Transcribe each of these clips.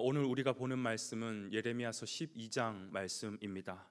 오늘 우리가 보는 말씀은 예레미야서 12장 말씀입니다.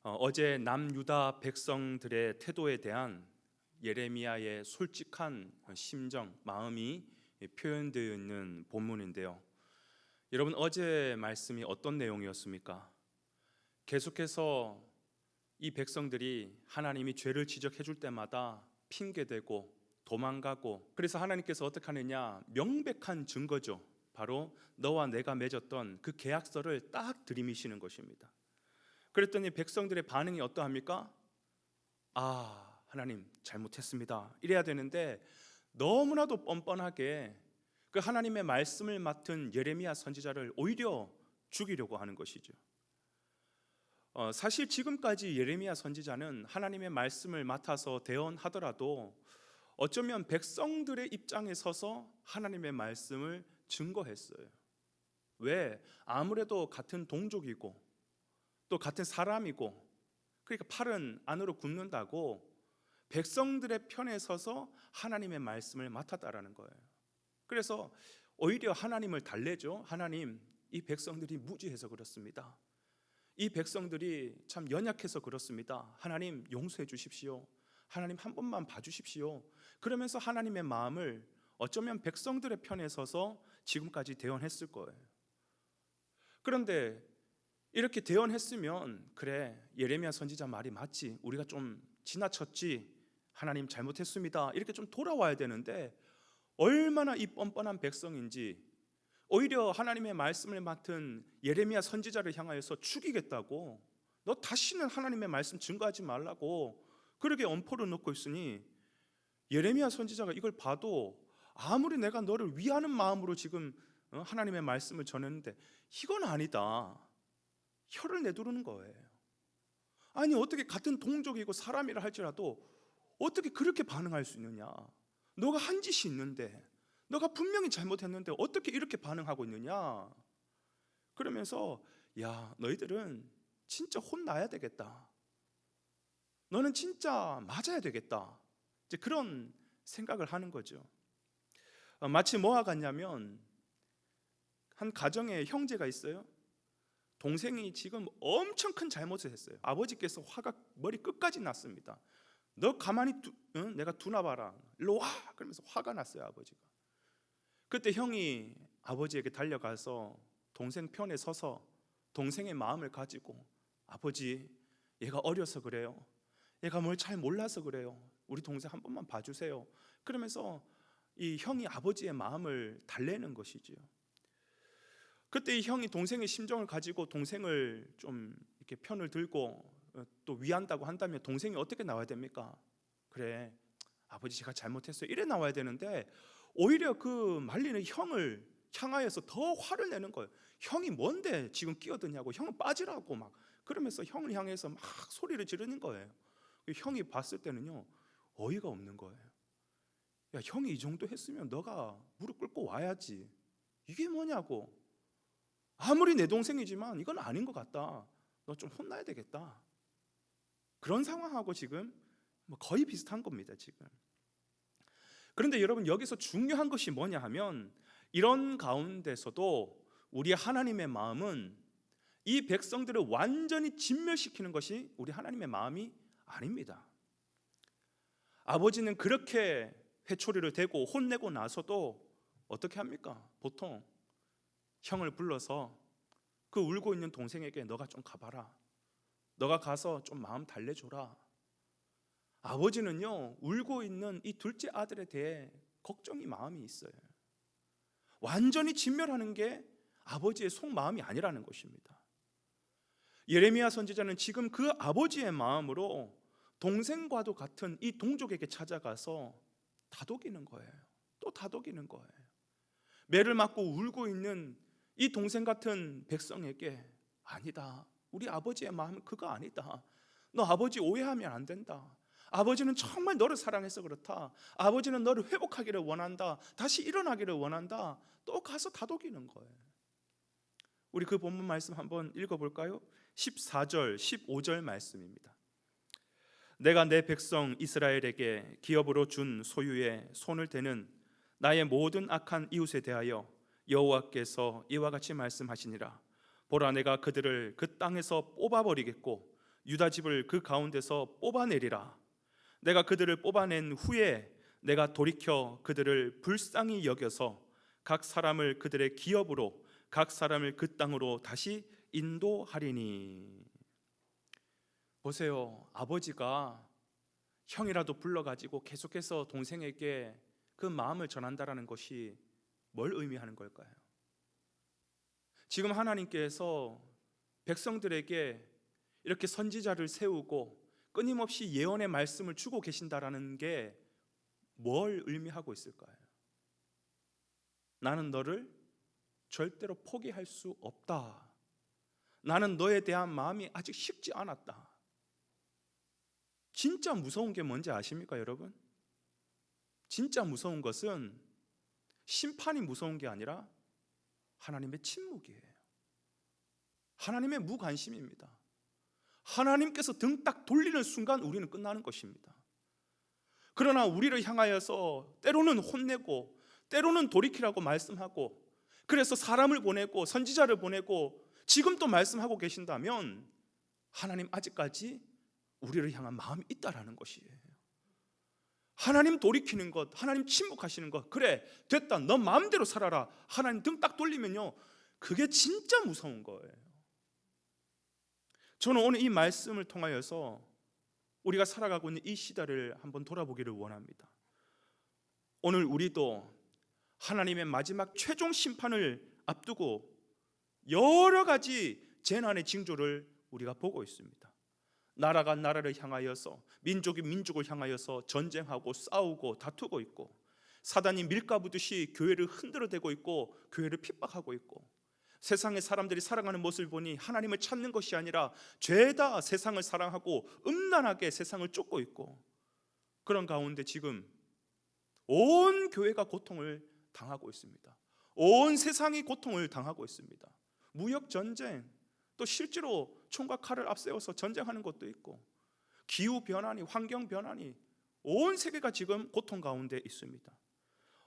어제 남유다 백성들의 태도에 대한 예레미야의 솔직한 심정, 마음이 표현되어 있는 본문인데요. 여러분, 어제 말씀이 어떤 내용이었습니까? 계속해서 이 백성들이 하나님이 죄를 지적해 줄 때마다 핑계대고 도망가고, 그래서 하나님께서 어떻게 하느냐, 명백한 증거죠. 바로 너와 내가 맺었던 그 계약서를 딱 들이미시는 것입니다. 그랬더니 백성들의 반응이 어떠합니까? 하나님 잘못했습니다, 이래야 되는데 너무나도 뻔뻔하게 그 하나님의 말씀을 맡은 예레미야 선지자를 오히려 죽이려고 하는 것이죠. 사실 지금까지 예레미야 선지자는 하나님의 말씀을 맡아서 대언하더라도 어쩌면 백성들의 입장에 서서 하나님의 말씀을 증거했어요. 왜? 아무래도 같은 동족이고 또 같은 사람이고, 그러니까 팔은 안으로 굽는다고 백성들의 편에 서서 하나님의 말씀을 맡았다라는 거예요. 그래서 오히려 하나님을 달래죠. 하나님, 이 백성들이 무지해서 그렇습니다. 이 백성들이 참 연약해서 그렇습니다. 하나님 용서해 주십시오. 하나님 한 번만 봐주십시오. 그러면서 하나님의 마음을 어쩌면 백성들의 편에 서서 지금까지 대언했을 거예요. 그런데 이렇게 대언했으면 그래, 예레미야 선지자 말이 맞지, 우리가 좀 지나쳤지, 하나님 잘못했습니다, 이렇게 좀 돌아와야 되는데 얼마나 이 뻔뻔한 백성인지 오히려 하나님의 말씀을 맡은 예레미야 선지자를 향하여서 죽이겠다고, 너 다시는 하나님의 말씀 증거하지 말라고 그렇게 엄포를 놓고 있으니 예레미야 선지자가 이걸 봐도 아무리 내가 너를 위하는 마음으로 지금 하나님의 말씀을 전했는데 이건 아니다, 혀를 내두르는 거예요. 아니, 어떻게 같은 동족이고 사람이라 할지라도 어떻게 그렇게 반응할 수 있느냐, 너가 한 짓이 있는데, 너가 분명히 잘못했는데 어떻게 이렇게 반응하고 있느냐. 그러면서 야, 너희들은 진짜 혼나야 되겠다, 너는 진짜 맞아야 되겠다, 이제 그런 생각을 하는 거죠. 마치 뭐와 같냐면, 한 가정에 형제가 있어요. 동생이 지금 엄청 큰 잘못을 했어요. 아버지께서 화가 머리 끝까지 났습니다. 너 가만히 내가 두나봐라, 일로 와, 그러면서 화가 났어요, 아버지가. 그때 형이 아버지에게 달려가서 동생 편에 서서 동생의 마음을 가지고, 아버지, 얘가 어려서 그래요, 얘가 뭘 잘 몰라서 그래요, 우리 동생 한 번만 봐주세요, 그러면서 이 형이 아버지의 마음을 달래는 것이지요. 그때 이 형이 동생의 심정을 가지고 동생을 좀 이렇게 편을 들고 또 위한다고 한다면 동생이 어떻게 나와야 됩니까? 그래, 아버지 제가 잘못했어요, 이래 나와야 되는데 오히려 그 말리는 형을 향하여서 더 화를 내는 거예요. 형이 뭔데 지금 끼어드냐고, 형은 빠지라고 막 그러면서 형을 향해서 막 소리를 지르는 거예요. 형이 봤을 때는요, 어이가 없는 거예요. 야, 형이 이 정도 했으면 너가 무릎 꿇고 와야지, 이게 뭐냐고, 아무리 내 동생이지만 이건 아닌 것 같다, 너 좀 혼나야 되겠다. 그런 상황하고 지금 거의 비슷한 겁니다, 지금. 그런데 여러분, 여기서 중요한 것이 뭐냐 하면, 이런 가운데서도 우리 하나님의 마음은 이 백성들을 완전히 진멸시키는 것이 우리 하나님의 마음이 아닙니다. 아버지는 그렇게 회초리를 대고 혼내고 나서도 어떻게 합니까? 보통 형을 불러서 그 울고 있는 동생에게 너가 좀 가봐라, 너가 가서 좀 마음 달래줘라. 아버지는요, 울고 있는 이 둘째 아들에 대해 걱정이 마음이 있어요. 완전히 진멸하는 게 아버지의 속마음이 아니라는 것입니다. 예레미야 선지자는 지금 그 아버지의 마음으로 동생과도 같은 이 동족에게 찾아가서 다독이는 거예요. 또 다독이는 거예요. 매를 맞고 울고 있는 이 동생 같은 백성에게, 아니다, 우리 아버지의 마음은 그거 아니다, 너 아버지 오해하면 안 된다, 아버지는 정말 너를 사랑해서 그렇다, 아버지는 너를 회복하기를 원한다, 다시 일어나기를 원한다. 또 가서 다독이는 거예요. 우리 그 본문 말씀 한번 읽어볼까요? 14절 15절 말씀입니다. 내가 내 백성 이스라엘에게 기업으로 준 소유에 손을 대는 나의 모든 악한 이웃에 대하여 여호와께서 이와 같이 말씀하시니라. 보라, 내가 그들을 그 땅에서 뽑아버리겠고 유다 집을 그 가운데서 뽑아내리라. 내가 그들을 뽑아낸 후에 내가 돌이켜 그들을 불쌍히 여겨서 각 사람을 그들의 기업으로 각 사람을 그 땅으로 다시 인도하리니. 보세요, 아버지가 형이라도 불러가지고 계속해서 동생에게 그 마음을 전한다라는 것이 뭘 의미하는 걸까요? 지금 하나님께서 백성들에게 이렇게 선지자를 세우고 끊임없이 예언의 말씀을 주고 계신다라는 게 뭘 의미하고 있을까요? 나는 너를 절대로 포기할 수 없다. 나는 너에 대한 마음이 아직 식지 않았다. 진짜 무서운 게 뭔지 아십니까, 여러분? 진짜 무서운 것은 심판이 무서운 게 아니라 하나님의 침묵이에요. 하나님의 무관심입니다. 하나님께서 등 딱 돌리는 순간 우리는 끝나는 것입니다. 그러나 우리를 향하여서 때로는 혼내고 때로는 돌이키라고 말씀하고, 그래서 사람을 보내고 선지자를 보내고 지금 또 말씀하고 계신다면 하나님 아직까지 우리를 향한 마음이 있다라는 것이에요. 하나님 돌이키는 것, 하나님 침묵하시는 것, 그래 됐다 너 마음대로 살아라, 하나님 등 딱 돌리면요, 그게 진짜 무서운 거예요. 저는 오늘 이 말씀을 통하여서 우리가 살아가고 있는 이 시대를 한번 돌아보기를 원합니다. 오늘 우리도 하나님의 마지막 최종 심판을 앞두고 여러 가지 재난의 징조를 우리가 보고 있습니다. 나라가 나라를 향하여서, 민족이 민족을 향하여서 전쟁하고 싸우고 다투고 있고, 사단이 밀가부듯이 교회를 흔들어대고 있고 교회를 핍박하고 있고, 세상의 사람들이 살아가는 모습을 보니 하나님을 찾는 것이 아니라 죄다 세상을 사랑하고 음란하게 세상을 쫓고 있고, 그런 가운데 지금 온 교회가 고통을 당하고 있습니다. 온 세상이 고통을 당하고 있습니다. 무역 전쟁, 또 실제로 총과 칼을 앞세워서 전쟁하는 것도 있고, 기후 변화니 환경 변화니 온 세계가 지금 고통 가운데 있습니다.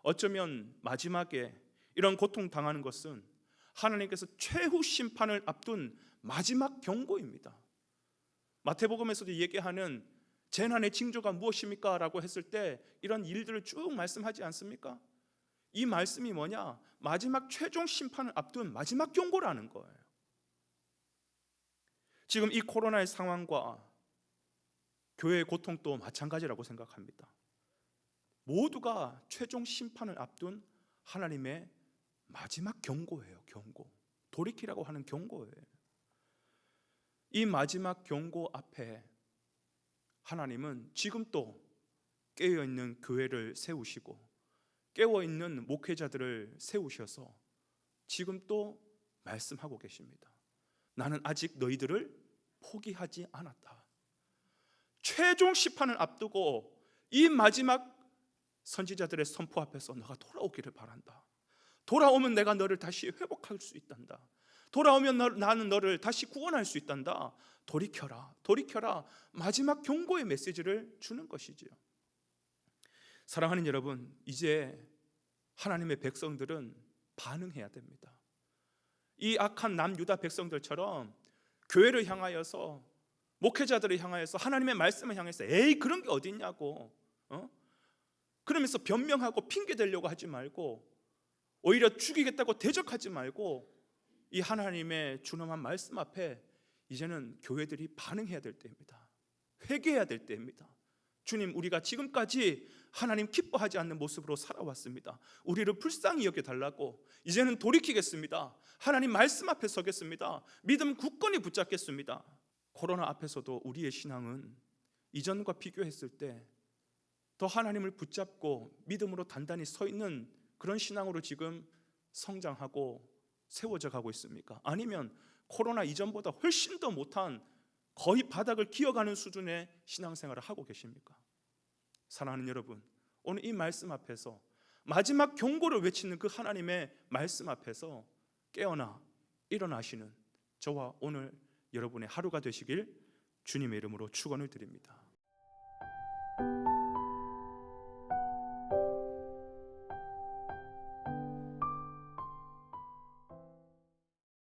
어쩌면 마지막에 이런 고통 당하는 것은 하나님께서 최후 심판을 앞둔 마지막 경고입니다. 마태복음에서도 얘기하는 재난의 징조가 무엇입니까? 라고 했을 때 이런 일들을 쭉 말씀하지 않습니까? 이 말씀이 뭐냐? 마지막 최종 심판을 앞둔 마지막 경고라는 거예요. 지금 이 코로나의 상황과 교회의 고통도 마찬가지라고 생각합니다. 모두가 최종 심판을 앞둔 하나님의 마지막 경고예요. 경고. 돌이키라고 하는 경고예요. 이 마지막 경고 앞에 하나님은 지금 또 깨어있는 교회를 세우시고 깨어있는 목회자들을 세우셔서 지금 또 말씀하고 계십니다. 나는 아직 너희들을 포기하지 않았다. 최종 심판을 앞두고 이 마지막 선지자들의 선포 앞에서 너가 돌아오기를 바란다. 돌아오면 내가 너를 다시 회복할 수 있단다. 돌아오면 나는 너를 다시 구원할 수 있단다. 돌이켜라, 돌이켜라. 마지막 경고의 메시지를 주는 것이지요. 사랑하는 여러분, 이제 하나님의 백성들은 반응해야 됩니다. 이 악한 남유다 백성들처럼 교회를 향하여서, 목회자들을 향하여서, 하나님의 말씀을 향해서 에이 그런 게 어디 있냐고 그러면서 변명하고 핑계대려고 하지 말고, 오히려 죽이겠다고 대적하지 말고 이 하나님의 준엄한 말씀 앞에 이제는 교회들이 반응해야 될 때입니다. 회개해야 될 때입니다. 주님, 우리가 지금까지 하나님 기뻐하지 않는 모습으로 살아왔습니다. 우리를 불쌍히 여겨달라고 이제는 돌이키겠습니다. 하나님 말씀 앞에 서겠습니다. 믿음 굳건히 붙잡겠습니다. 코로나 앞에서도 우리의 신앙은 이전과 비교했을 때 더 하나님을 붙잡고 믿음으로 단단히 서 있는 그런 신앙으로 지금 성장하고 세워져 가고 있습니까? 아니면 코로나 이전보다 훨씬 더 못한, 거의 바닥을 기어가는 수준의 신앙생활을 하고 계십니까? 사랑하는 여러분, 오늘 이 말씀 앞에서 마지막 경고를 외치는 그 하나님의 말씀 앞에서 깨어나 일어나시는 저와 오늘 여러분의 하루가 되시길 주님의 이름으로 축원을 드립니다.